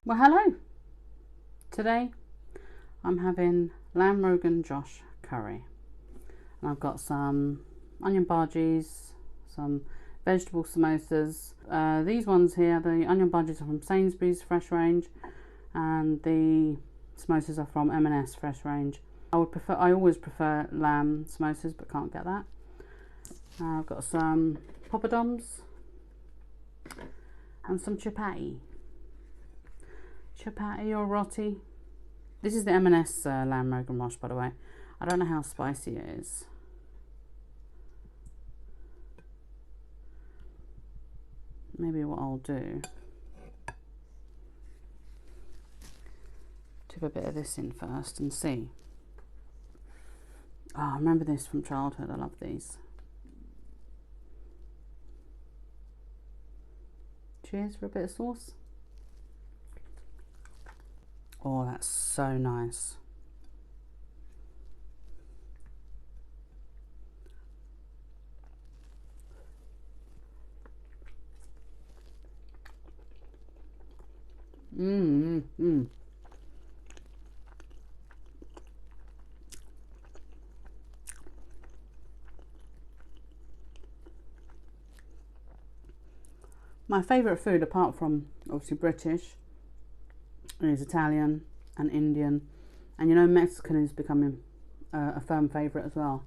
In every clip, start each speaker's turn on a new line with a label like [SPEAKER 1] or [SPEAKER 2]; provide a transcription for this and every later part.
[SPEAKER 1] Well, hello. Today I'm having lamb Rogan Josh curry, and I've got some onion bhajis, some vegetable samosas. These ones here, the onion bhajis are from Sainsbury's fresh range, and the samosas are from M&S fresh range. I always prefer lamb samosas, but can't get that. I've got some poppadoms and some chapati. Chapati or roti. This is the M&S lamb Rogan Josh, by the way. I don't know how spicy it is. Maybe what I'll do, tip a bit of this in first and see. Oh, I remember this from childhood. I love these. Cheers for a bit of sauce. Oh, that's so nice. My favourite food, apart from obviously British, is Italian and Indian, and you know Mexican is becoming a firm favourite as well.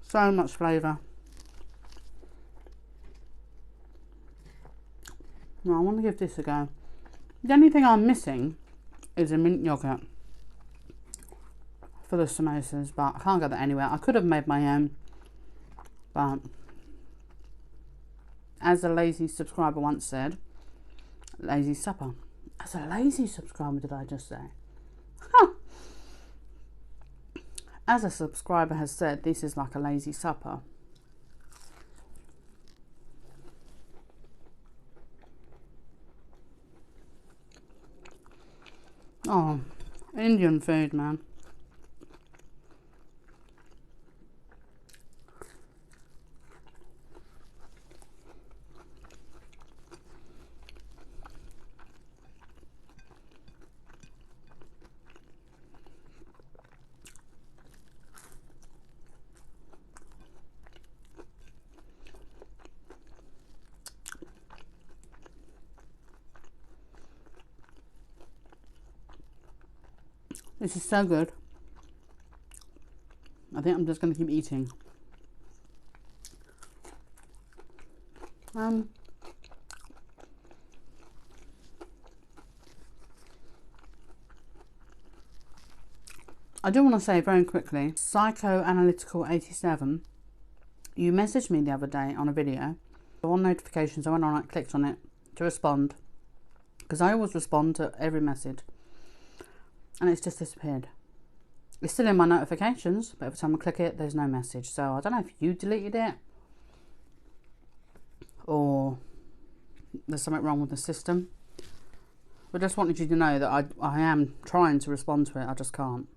[SPEAKER 1] So much flavour. Now I want to give this a go. The only thing I'm missing is a mint yogurt for the samosas, but I can't get that anywhere. I could have made my own, but as a lazy subscriber once said, lazy supper. As a lazy subscriber, did I just say? Huh. As a subscriber has said, this is like a lazy supper. Oh, Indian food, man. This is so good. I think I'm just going to keep eating. I do want to say very quickly, Psychoanalytical87, you messaged me the other day on a video. So on notifications, I went on, I clicked on it to respond, because I always respond to every message, and it's just disappeared. It's still in my notifications, but every time I click it, there's no message. So I don't know if you deleted it or there's something wrong with the system. But I just wanted you to know that I am trying to respond to it, I just can't.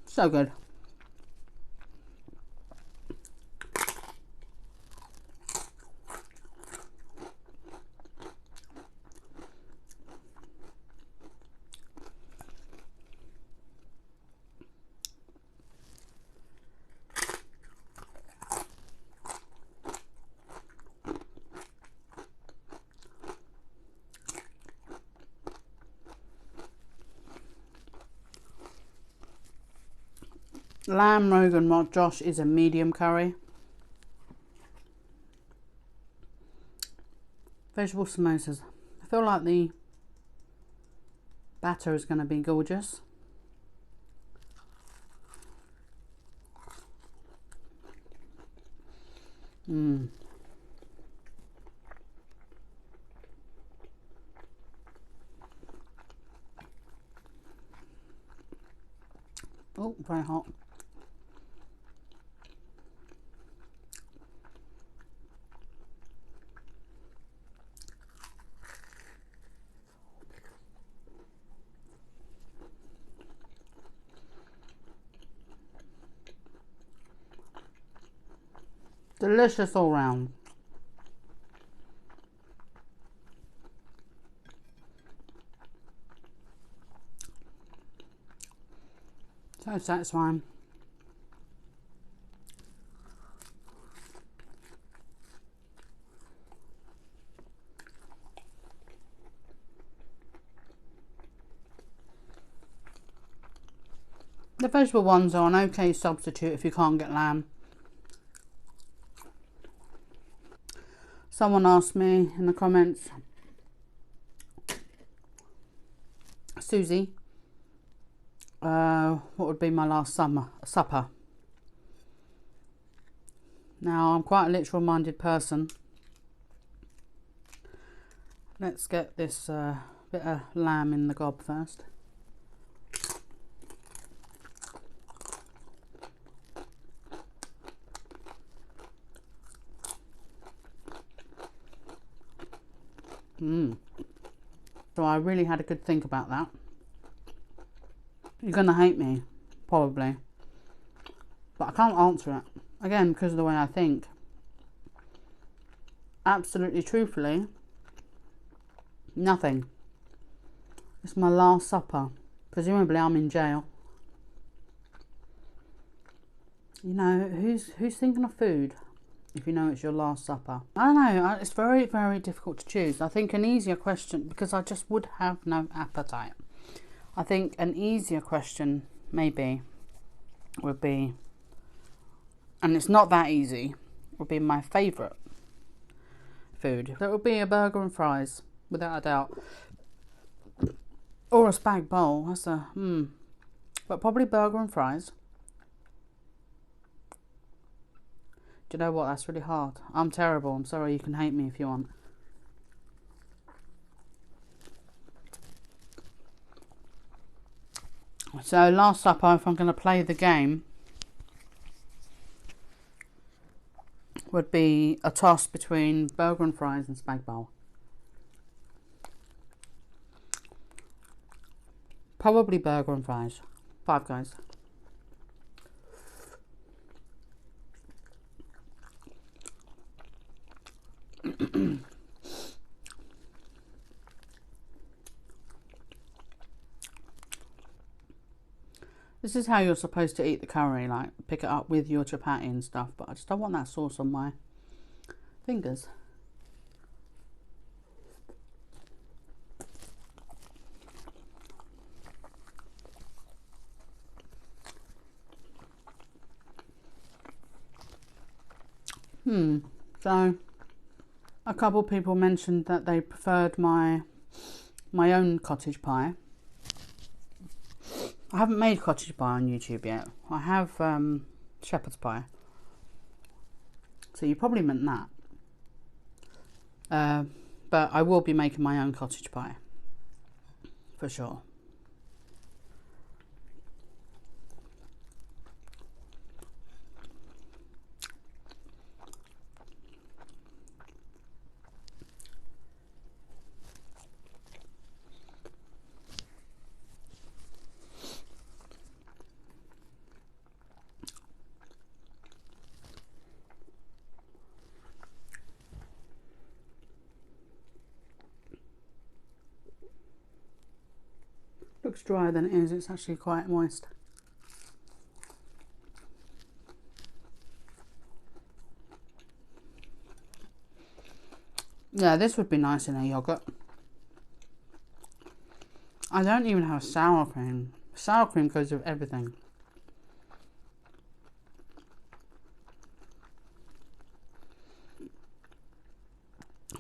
[SPEAKER 1] So good. Lamb Rogan Josh is a medium curry. Vegetable samosas. I feel like the Batter is going to be gorgeous. Mmm. Oh, very hot. Delicious all round. So satisfying. The vegetable ones are an okay substitute if you can't get lamb. Someone asked me in the comments, Susie, what would be my last supper? Now, I'm quite a literal minded person. Let's get this bit of lamb in the gob first. So I really had a good think about that. You're gonna hate me, probably, but I can't answer it, again, because of the way I think. Absolutely truthfully, nothing. It's my last supper. Presumably I'm in jail. You know, who's thinking of food if you know it's your last supper? I don't know, it's very, very difficult to choose. I think an easier question, because I just would have no appetite. I think an easier question maybe would be, and it's not that easy, would be my favourite food. That would be a burger and fries, without a doubt. Or a spag bowl, that's a, but probably burger and fries. Do you know what? That's really hard. I'm terrible. I'm sorry. You can hate me if you want. So, last supper, if I'm going to play the game, would be a toss between burger and fries and spag bowl. Probably burger and fries. Five Guys. This is how you're supposed to eat the curry, like pick it up with your chapati and stuff, but I just don't want that sauce on my fingers. So a couple of people mentioned that they preferred my own cottage pie. I haven't made cottage pie on YouTube yet. I have shepherd's pie. So you probably meant that. But I will be making my own cottage pie. For sure. Looks drier than it is. It's actually quite moist. Yeah, this would be nice in a yogurt. I don't even have sour cream. Sour cream goes with everything.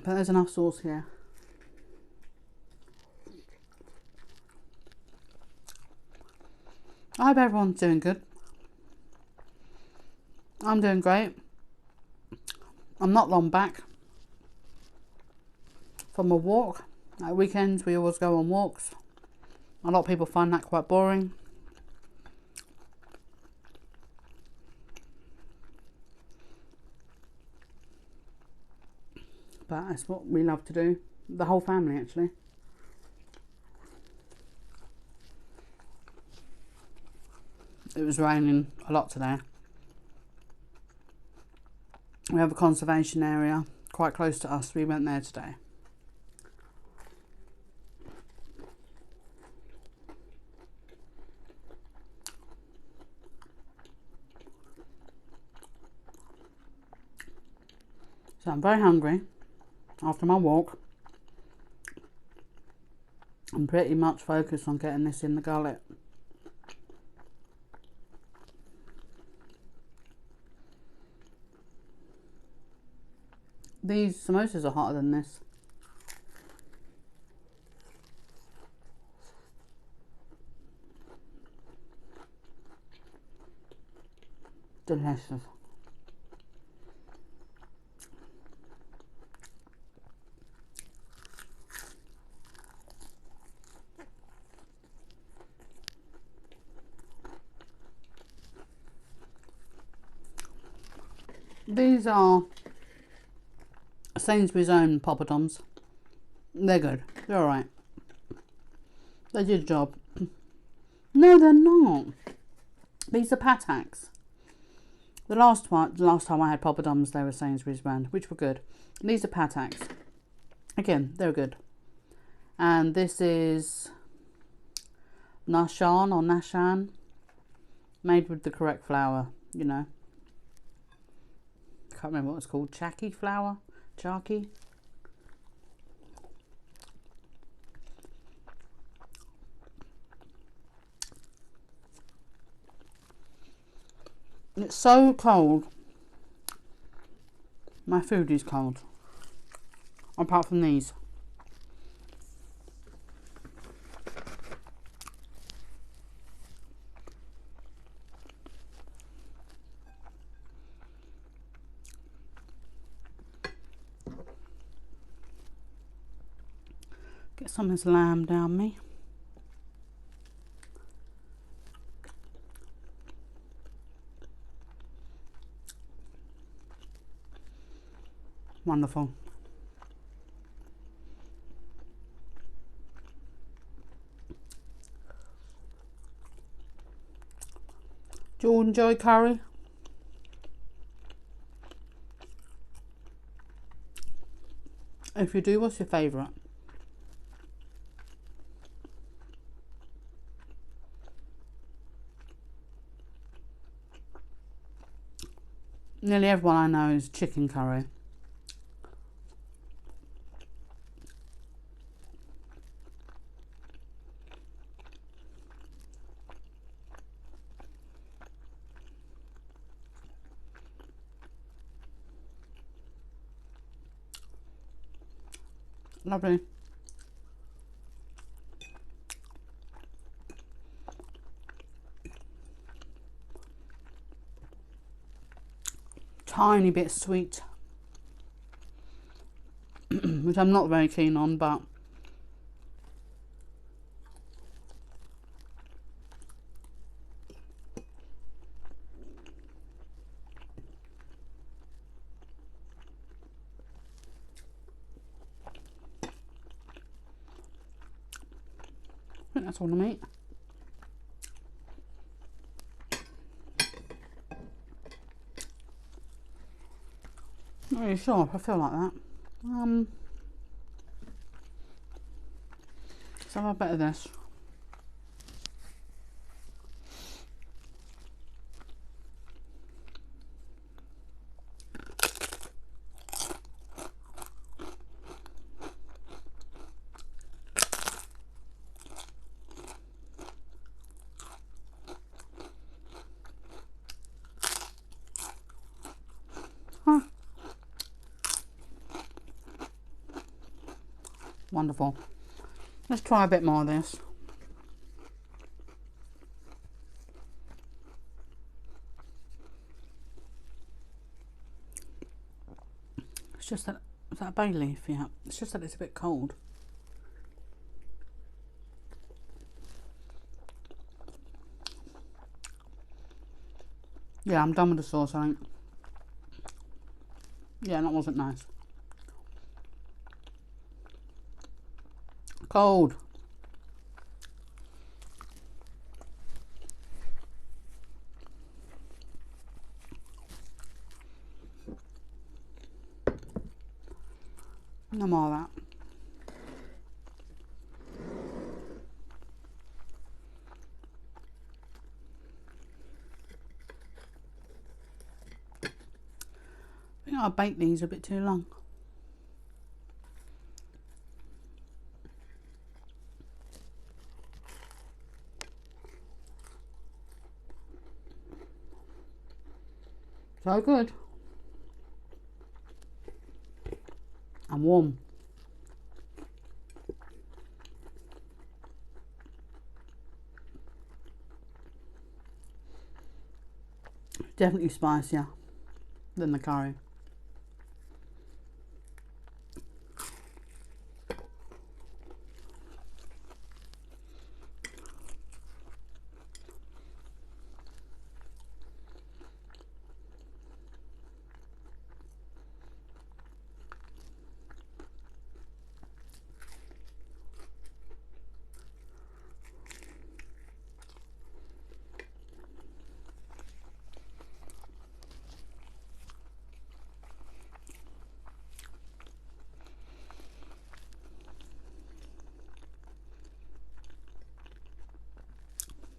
[SPEAKER 1] But there's enough sauce here. I hope everyone's doing good. I'm doing great. I'm not long back from a walk. At weekends we always go on walks. A lot of people find that quite boring. But that's what we love to do. The whole family, actually. It was raining a lot today. We have a conservation area quite close to us. We went there today. So I'm very hungry after my walk. I'm pretty much focused on getting this in the gullet. These samosas are hotter than this. Delicious. These are Sainsbury's own poppadoms. They're good. They're alright. They did the job. No, they're not. These are pataks. The last time I had poppadoms, they were Sainsbury's brand, which were good. These are pataks. Again, they're good. And this is Nashan or Nashan, made with the correct flour, you know. Can't remember what it's called. Chaki flour? Chaki? It's so cold. My food is cold. Apart from these. Get some of this lamb down me. Wonderful. Do you enjoy curry? If you do, what's your favourite? Nearly everyone I know is chicken curry. Lovely. Tiny bit sweet, which I'm not very keen on, but I think that's all I'm eating. Not really sure if I feel like that. Let's have a bit of this. Wonderful. Let's try a bit more of this. It's just that, is that a bay leaf? Yeah. It's just that it's a bit cold. Yeah, I'm done with the sauce, I think. Yeah, that wasn't nice. Cold. No more of that. I think I baked these a bit too long. So good. And warm. Definitely spicier than the curry.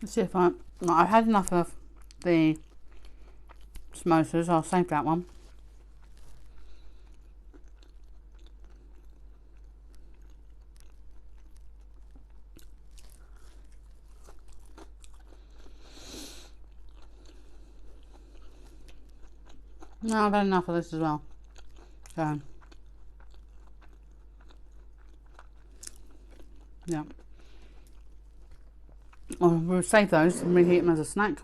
[SPEAKER 1] Let's see if I've had enough of the samosas. I'll save that one. No, I've had enough of this as well. So, yeah. Well, we'll save those and reheat them as a snack.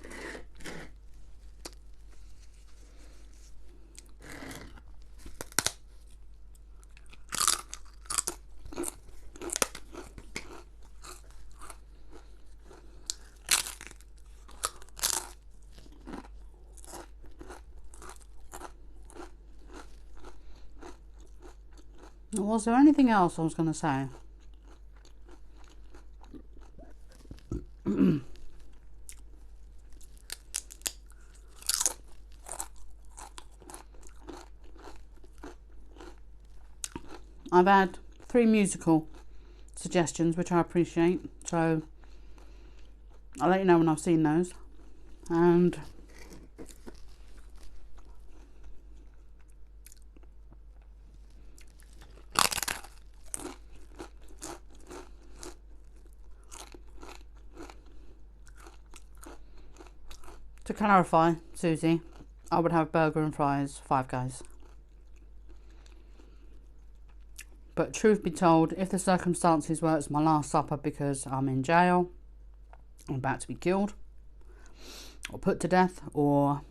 [SPEAKER 1] Was there anything else I was going to say? I've had 3 musical suggestions, which I appreciate, so I'll let you know when I've seen those. And to clarify, Susie, I would have burger and fries, Five Guys. But truth be told, if the circumstances were it's my last supper because I'm in jail, I'm about to be killed or put to death, or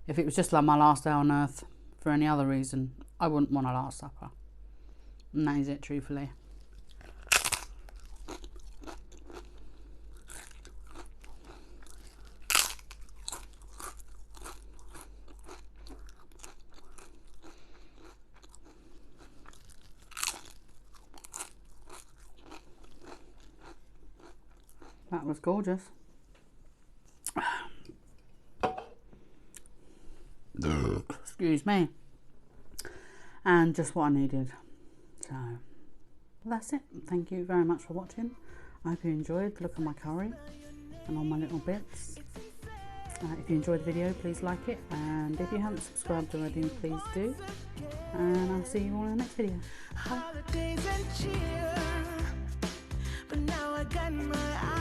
[SPEAKER 1] if it was just like my last day on earth for any other reason, I wouldn't want a last supper. And that is it, truthfully. That was gorgeous. Excuse me. And just what I needed. So, well, that's it. Thank you very much for watching. I hope you enjoyed. Look at my curry and all my little bits. If you enjoyed the video, please like it. And if you haven't subscribed already, please do. And I'll see you all in the next video. Bye.